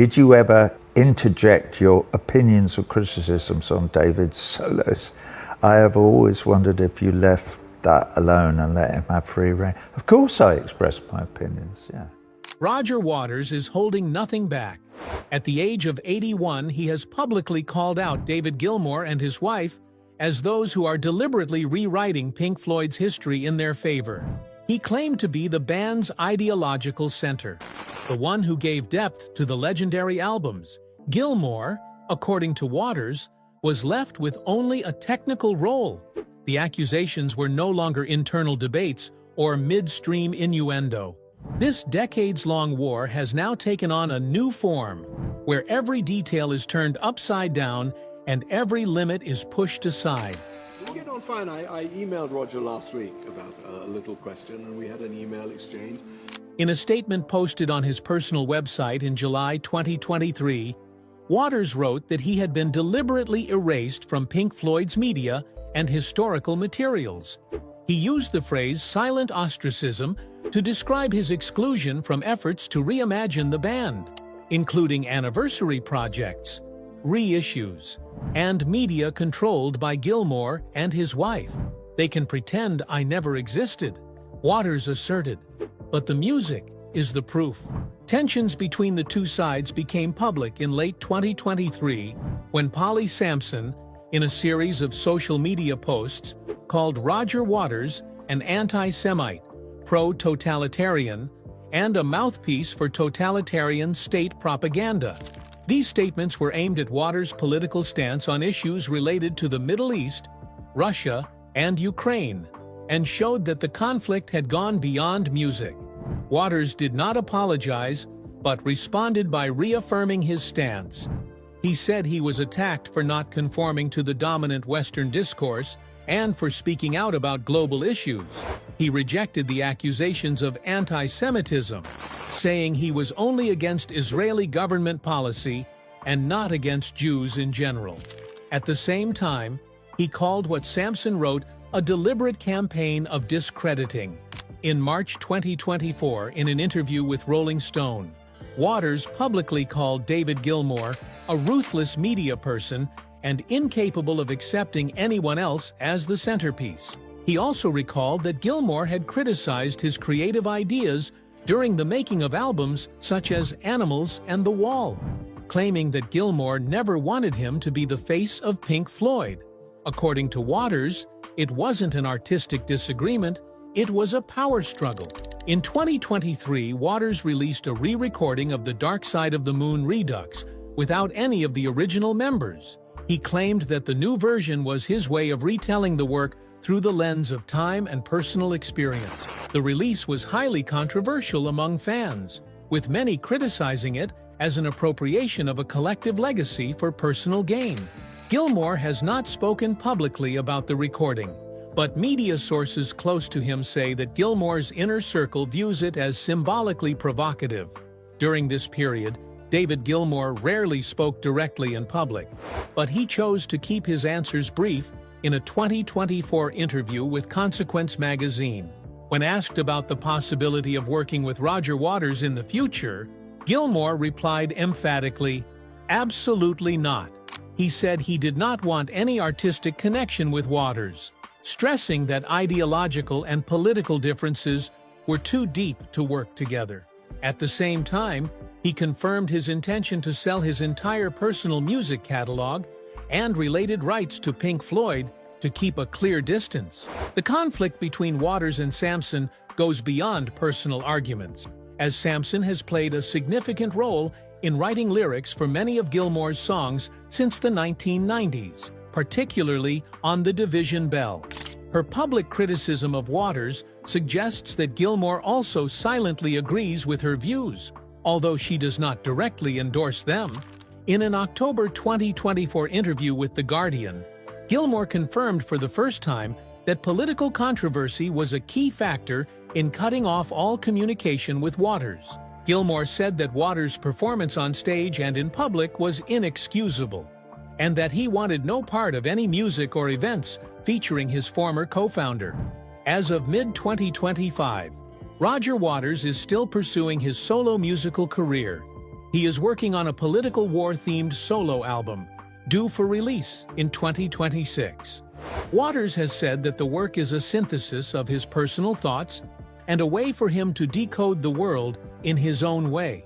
Did you ever interject your opinions or criticisms on David's solos? I have always wondered if you left that alone and let him have free rein. Of course I expressed my opinions, yeah. Roger Waters is holding nothing back. At the age of 81, he has publicly called out David Gilmour and his wife as those who are deliberately rewriting Pink Floyd's history in their favor. He claimed to be the band's ideological center, the one who gave depth to the legendary albums. Gilmour, according to Waters, was left with only a technical role. The accusations were no longer internal debates or midstream innuendo. This decades-long war has now taken on a new form, where every detail is turned upside down and every limit is pushed aside. We get on fine. I emailed Roger last week about a little question, and we had an email exchange. In a statement posted on his personal website in July 2023, Waters wrote that he had been deliberately erased from Pink Floyd's media and historical materials. He used the phrase silent ostracism to describe his exclusion from efforts to reimagine the band, including anniversary projects, reissues, and media controlled by Gilmour and his wife. They can pretend I never existed, Waters asserted, but the music is the proof. Tensions between the two sides became public in late 2023 when Polly Sampson, in a series of social media posts, called Roger Waters an anti-Semite, pro-totalitarian, and a mouthpiece for totalitarian state propaganda. These statements were aimed at Waters' political stance on issues related to the Middle East, Russia, and Ukraine, and showed that the conflict had gone beyond music. Waters did not apologize, but responded by reaffirming his stance. He said he was attacked for not conforming to the dominant Western discourse and for speaking out about global issues. He rejected the accusations of anti-Semitism, saying he was only against Israeli government policy and not against Jews in general. At the same time, he called what Sampson wrote a deliberate campaign of discrediting. In March 2024, in an interview with Rolling Stone, Waters publicly called David Gilmour a ruthless media person and incapable of accepting anyone else as the centerpiece. He also recalled that Gilmour had criticized his creative ideas during the making of albums such as Animals and The Wall, claiming that Gilmour never wanted him to be the face of Pink Floyd. According to Waters, it wasn't an artistic disagreement, it was a power struggle. In 2023, Waters released a re-recording of the Dark Side of the Moon Redux without any of the original members. He claimed that the new version was his way of retelling the work through the lens of time and personal experience. The release was highly controversial among fans, with many criticizing it as an appropriation of a collective legacy for personal gain. Gilmour has not spoken publicly about the recording, but media sources close to him say that Gilmour's inner circle views it as symbolically provocative. During this period, David Gilmour rarely spoke directly in public, but he chose to keep his answers brief in a 2024 interview with Consequence magazine. When asked about the possibility of working with Roger Waters in the future, Gilmour replied emphatically, "Absolutely not." He said he did not want any artistic connection with Waters, stressing that ideological and political differences were too deep to work together. At the same time, he confirmed his intention to sell his entire personal music catalog and related rights to Pink Floyd to keep a clear distance. The conflict between Waters and Sampson goes beyond personal arguments, as Sampson has played a significant role in writing lyrics for many of Gilmour's songs since the 1990s, particularly on The Division Bell. Her public criticism of Waters suggests that Gilmour also silently agrees with her views, although she does not directly endorse them. In an October 2024 interview with The Guardian, Gilmour confirmed for the first time that political controversy was a key factor in cutting off all communication with Waters. Gilmour said that Waters' performance on stage and in public was inexcusable, and that he wanted no part of any music or events featuring his former co-founder. As of mid-2025, Roger Waters is still pursuing his solo musical career. He is working on a political war-themed solo album, due for release in 2026. Waters has said that the work is a synthesis of his personal thoughts and a way for him to decode the world in his own way.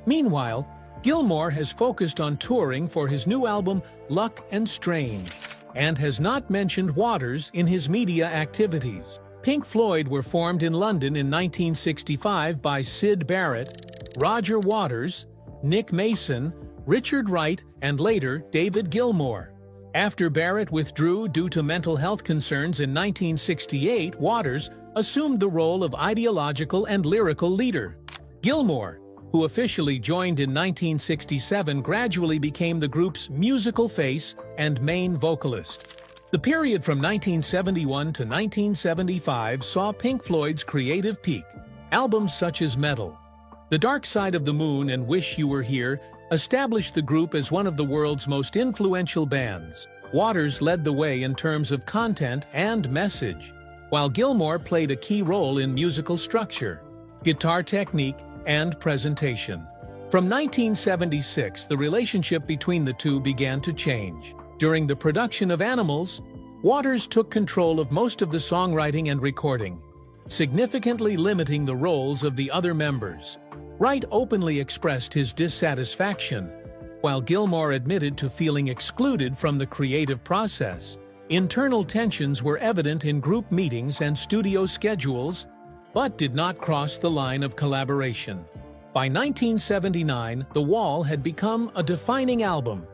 Meanwhile, Gilmour has focused on touring for his new album Luck and Strange, and has not mentioned Waters in his media activities. Pink Floyd were formed in London in 1965 by Syd Barrett, Roger Waters, Nick Mason, Richard Wright, and later David Gilmour. After Barrett withdrew due to mental health concerns in 1968, Waters assumed the role of ideological and lyrical leader. Gilmour, who officially joined in 1967, gradually became the group's musical face and main vocalist. The period from 1971 to 1975 saw Pink Floyd's creative peak. Albums such as Metal, The Dark Side of the Moon, and Wish You Were Here established the group as one of the world's most influential bands. Waters led the way in terms of content and message, while Gilmour played a key role in musical structure, guitar technique, and presentation. From 1976, the relationship between the two began to change. During the production of Animals, Waters took control of most of the songwriting and recording, significantly limiting the roles of the other members. Wright openly expressed his dissatisfaction, while Gilmour admitted to feeling excluded from the creative process. Internal tensions were evident in group meetings and studio schedules, but did not cross the line of collaboration. By 1979, The Wall had become a defining album.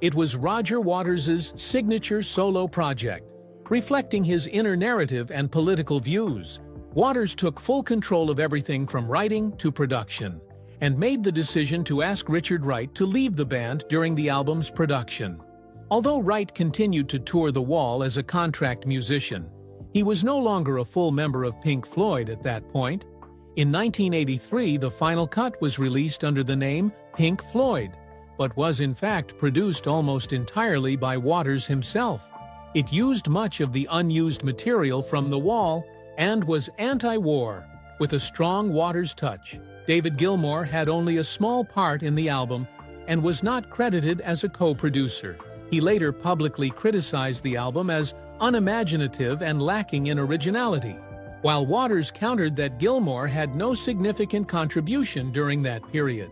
It was Roger Waters' signature solo project, reflecting his inner narrative and political views. Waters took full control of everything from writing to production, and made the decision to ask Richard Wright to leave the band during the album's production. Although Wright continued to tour The Wall as a contract musician, he was no longer a full member of Pink Floyd at that point. In 1983, the final cut was released under the name Pink Floyd, but was in fact produced almost entirely by Waters himself. It used much of the unused material from The Wall and was anti-war, with a strong Waters touch. David Gilmour had only a small part in the album and was not credited as a co-producer. He later publicly criticized the album as unimaginative and lacking in originality, while Waters countered that Gilmour had no significant contribution during that period.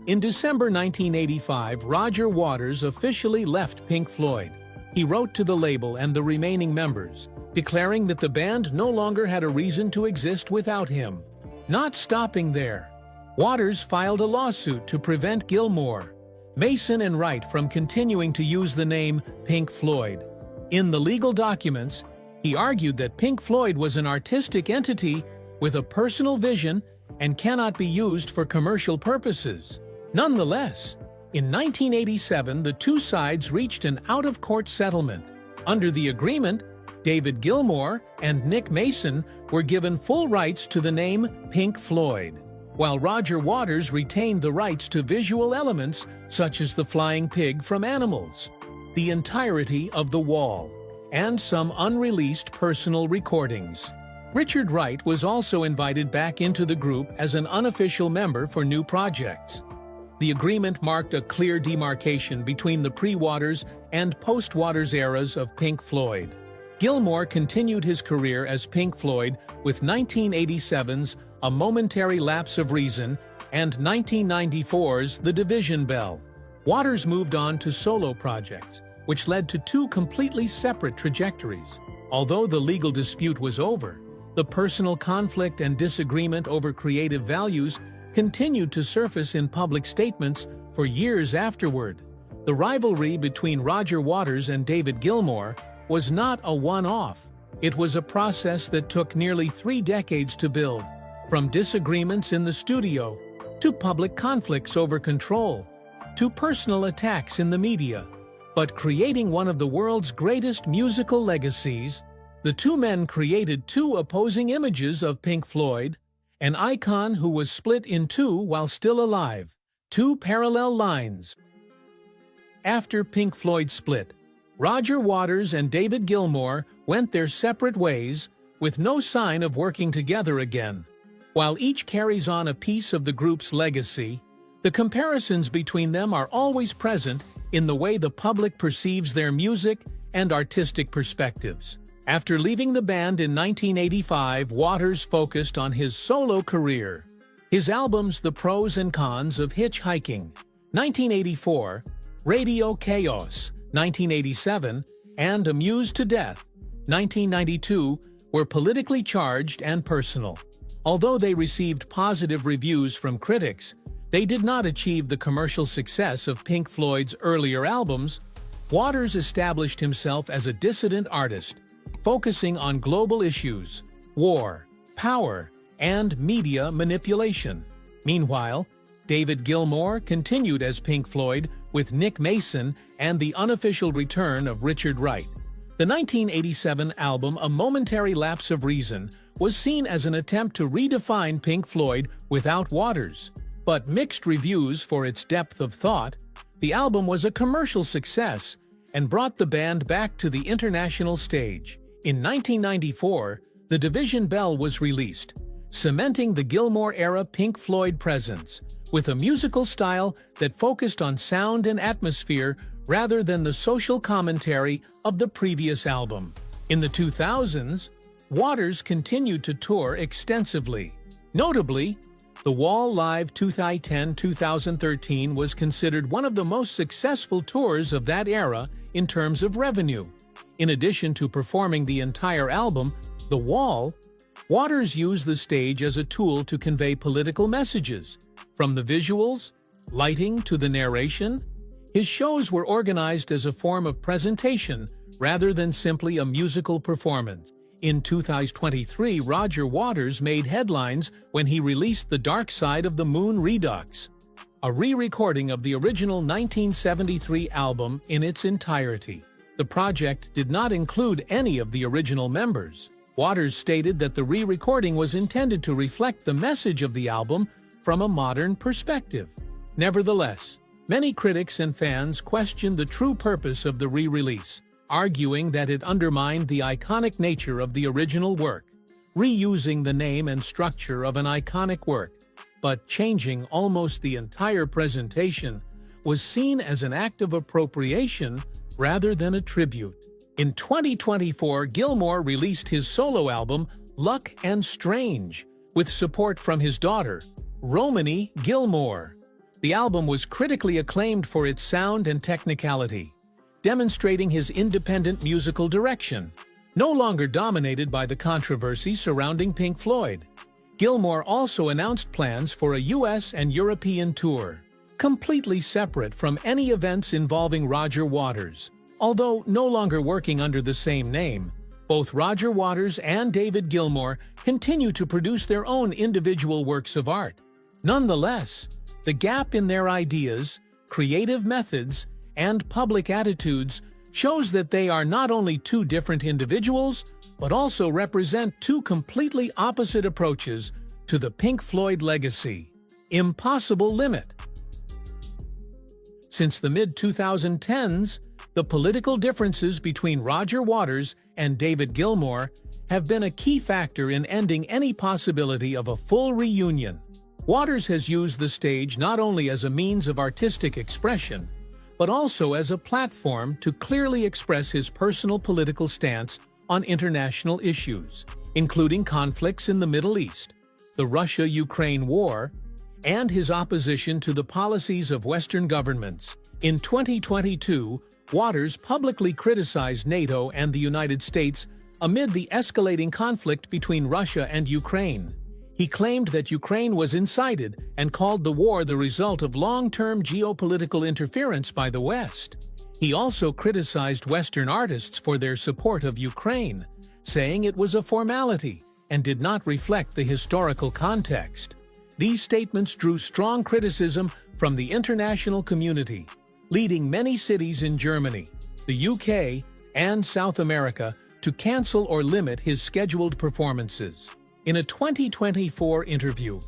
In December 1985, Roger Waters officially left Pink Floyd. He wrote to the label and the remaining members, declaring that the band no longer had a reason to exist without him. Not stopping there, Waters filed a lawsuit to prevent Gilmour, Mason, and Wright from continuing to use the name Pink Floyd. In the legal documents, he argued that Pink Floyd was an artistic entity with a personal vision and cannot be used for commercial purposes. Nonetheless, in 1987, the two sides reached an out-of-court settlement. Under the agreement, David Gilmour and Nick Mason were given full rights to the name Pink Floyd, while Roger Waters retained the rights to visual elements such as the flying pig from Animals, the entirety of The Wall, and some unreleased personal recordings. Richard Wright was also invited back into the group as an unofficial member for new projects. The agreement marked a clear demarcation between the pre-Waters and post-Waters eras of Pink Floyd. Gilmour continued his career as Pink Floyd with 1987's A Momentary Lapse of Reason and 1994's The Division Bell. Waters moved on to solo projects, which led to two completely separate trajectories. Although the legal dispute was over, the personal conflict and disagreement over creative values continued to surface in public statements for years afterward. The rivalry between Roger Waters and David Gilmour was not a one-off. It was a process that took nearly 3 decades to build, from disagreements in the studio, to public conflicts over control, to personal attacks in the media. But creating one of the world's greatest musical legacies, the two men created two opposing images of Pink Floyd, an icon who was split in two while still alive, two parallel lines. After Pink Floyd split, Roger Waters and David Gilmour went their separate ways, with no sign of working together again. While each carries on a piece of the group's legacy, The comparisons between them are always present in the way the public perceives their music and artistic perspectives. After leaving the band in 1985, Waters focused on his solo career. His albums The Pros and Cons of Hitchhiking, 1984, Radio Chaos, 1987, and Amused to Death, 1992, were politically charged and personal. Although they received positive reviews from critics, they did not achieve the commercial success of Pink Floyd's earlier albums. Waters established himself as a dissident artist, focusing on global issues, war, power, and media manipulation. Meanwhile, David Gilmour continued as Pink Floyd with Nick Mason and the unofficial return of Richard Wright. The 1987 album A Momentary Lapse of Reason was seen as an attempt to redefine Pink Floyd without Waters, but mixed reviews for its depth of thought. The album was a commercial success and brought the band back to the international stage. In 1994, The Division Bell was released, cementing the Gilmour-era Pink Floyd presence, with a musical style that focused on sound and atmosphere rather than the social commentary of the previous album. In the 2000s, Waters continued to tour extensively. Notably, The Wall Live 2010-2013 was considered one of the most successful tours of that era in terms of revenue. In addition to performing the entire album, The Wall, Waters used the stage as a tool to convey political messages. From the visuals, lighting to the narration, his shows were organized as a form of presentation rather than simply a musical performance. In 2023, Roger Waters made headlines when he released The Dark Side of the Moon Redux, a re-recording of the original 1973 album in its entirety. The project did not include any of the original members. Waters stated that the re-recording was intended to reflect the message of the album from a modern perspective. Nevertheless, many critics and fans questioned the true purpose of the re-release, arguing that it undermined the iconic nature of the original work. Reusing the name and structure of an iconic work, but changing almost the entire presentation, was seen as an act of appropriation rather than a tribute. In 2024, Gilmour released his solo album, Luck and Strange, with support from his daughter, Romany Gilmour. The album was critically acclaimed for its sound and technicality, demonstrating his independent musical direction, no longer dominated by the controversy surrounding Pink Floyd. Gilmour also announced plans for a US and European tour, completely separate from any events involving Roger Waters. Although no longer working under the same name, both Roger Waters and David Gilmour continue to produce their own individual works of art. Nonetheless, the gap in their ideas, creative methods, and public attitudes shows that they are not only two different individuals, but also represent two completely opposite approaches to the Pink Floyd legacy. Impossible Limit. Since the mid-2010s, the political differences between Roger Waters and David Gilmour have been a key factor in ending any possibility of a full reunion. Waters has used the stage not only as a means of artistic expression, but also as a platform to clearly express his personal political stance on international issues, including conflicts in the Middle East, the Russia-Ukraine war, and his opposition to the policies of Western governments. In 2022, Waters publicly criticized NATO and the United States amid the escalating conflict between Russia and Ukraine. He claimed that Ukraine was incited and called the war the result of long-term geopolitical interference by the West. He also criticized Western artists for their support of Ukraine, saying it was a formality and did not reflect the historical context. These statements drew strong criticism from the international community, leading many cities in Germany, the UK, and South America to cancel or limit his scheduled performances. In a 2024 interview,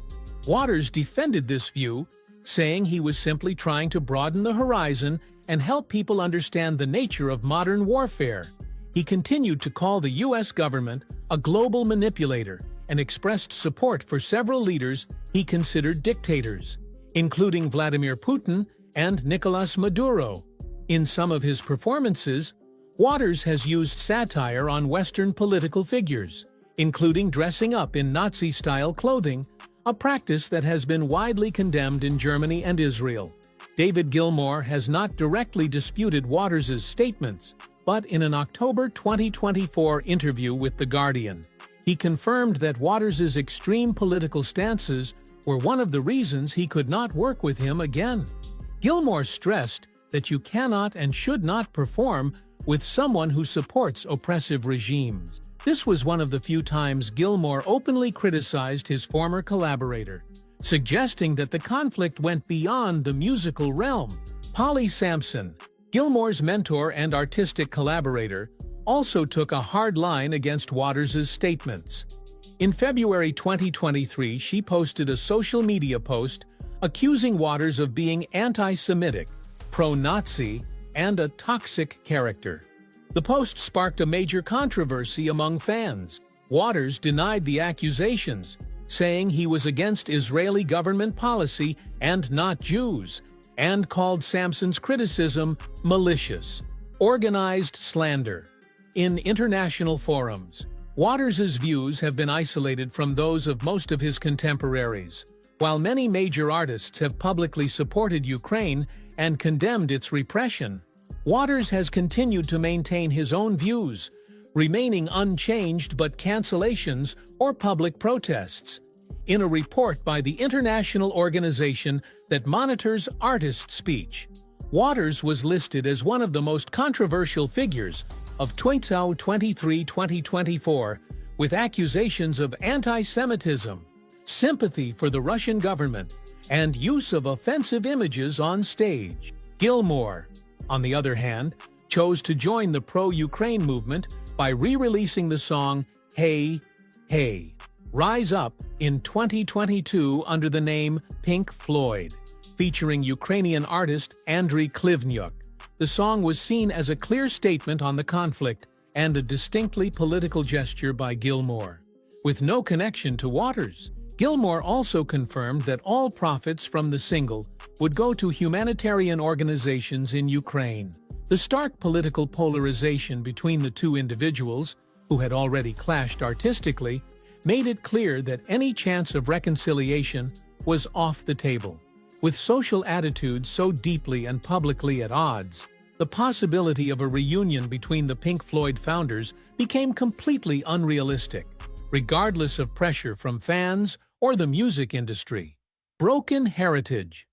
Waters defended this view, saying he was simply trying to broaden the horizon and help people understand the nature of modern warfare. He continued to call the US government a global manipulator and expressed support for several leaders he considered dictators. including Vladimir Putin and Nicolas Maduro. In some of his performances, Waters has used satire on Western political figures, including dressing up in Nazi-style clothing, a practice that has been widely condemned in Germany and Israel. David Gilmour has not directly disputed Waters' statements, but in an October 2024 interview with The Guardian, he confirmed that Waters' extreme political stances were one of the reasons he could not work with him again. Gilmour stressed that you cannot and should not perform with someone who supports oppressive regimes. This was one of the few times Gilmour openly criticized his former collaborator, suggesting that the conflict went beyond the musical realm. Polly Sampson, Gilmour's mentor and artistic collaborator, also took a hard line against Waters' statements. In February 2023, she posted a social media post accusing Waters of being anti-Semitic, pro-Nazi, and a toxic character. The post sparked a major controversy among fans. Waters denied the accusations, saying he was against Israeli government policy and not Jews, and called Sampson's criticism malicious, organized slander. In international forums, Waters' views have been isolated from those of most of his contemporaries. While many major artists have publicly supported Ukraine and condemned its repression, Waters has continued to maintain his own views, remaining unchanged but cancellations or public protests. In a report by the international organization that monitors artist speech, Waters was listed as one of the most controversial figures of 2023-2024, with accusations of anti-Semitism, sympathy for the Russian government, and use of offensive images on stage. Gilmour, on the other hand, chose to join the pro-Ukraine movement by re-releasing the song Hey, Hey, Rise Up in 2022 under the name Pink Floyd, featuring Ukrainian artist Andriy Klivnyuk. The song was seen as a clear statement on the conflict and a distinctly political gesture by Gilmour. With no connection to Waters, Gilmour also confirmed that all profits from the single would go to humanitarian organizations in Ukraine. The stark political polarization between the two individuals, who had already clashed artistically, made it clear that any chance of reconciliation was off the table. With social attitudes so deeply and publicly at odds, the possibility of a reunion between the Pink Floyd founders became completely unrealistic, regardless of pressure from fans or the music industry. Broken heritage.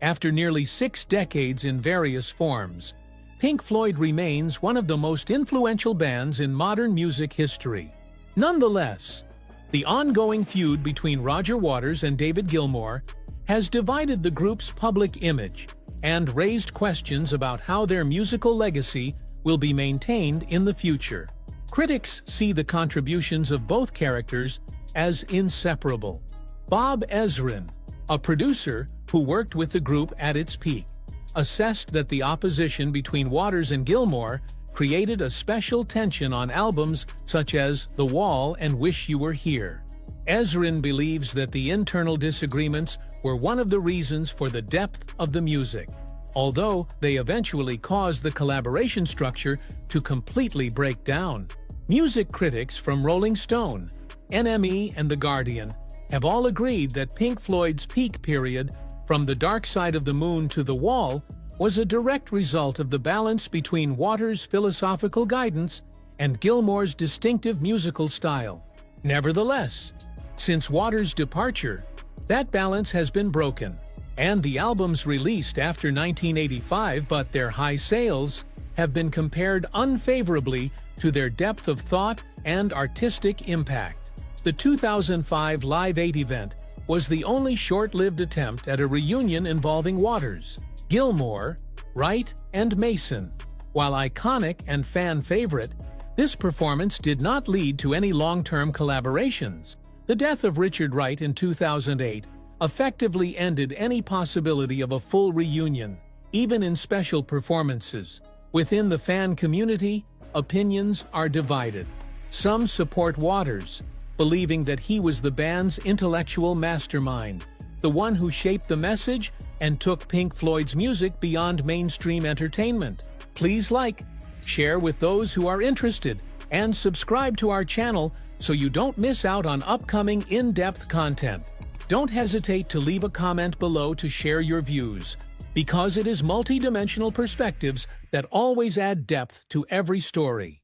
After nearly 6 decades in various forms, Pink Floyd remains one of the most influential bands in modern music history. Nonetheless, the ongoing feud between Roger Waters and David Gilmour has divided the group's public image and raised questions about how their musical legacy will be maintained in the future. Critics see the contributions of both characters as inseparable. Bob Ezrin, a producer who worked with the group at its peak, assessed that the opposition between Waters and Gilmour created a special tension on albums such as The Wall and Wish You Were Here. Ezrin believes that the internal disagreements were one of the reasons for the depth of the music, although they eventually caused the collaboration structure to completely break down. Music critics from Rolling Stone, NME, and The Guardian have all agreed that Pink Floyd's peak period, from The Dark Side of the Moon to The Wall, was a direct result of the balance between Waters' philosophical guidance and Gilmour's distinctive musical style. Nevertheless, since Waters' departure, that balance has been broken, and the albums released after 1985 but their high sales have been compared unfavorably to their depth of thought and artistic impact. The 2005 Live 8 event was the only short-lived attempt at a reunion involving Waters, Gilmour, Wright, and Mason. While iconic and fan favorite, this performance did not lead to any long-term collaborations. The death of Richard Wright in 2008 effectively ended any possibility of a full reunion, even in special performances. Within the fan community, opinions are divided. Some support Waters, believing that he was the band's intellectual mastermind, the one who shaped the message and took Pink Floyd's music beyond mainstream entertainment. Please like, share with those who are interested, and subscribe to our channel so you don't miss out on upcoming in-depth content. Don't hesitate to leave a comment below to share your views, because it is multi-dimensional perspectives that always add depth to every story.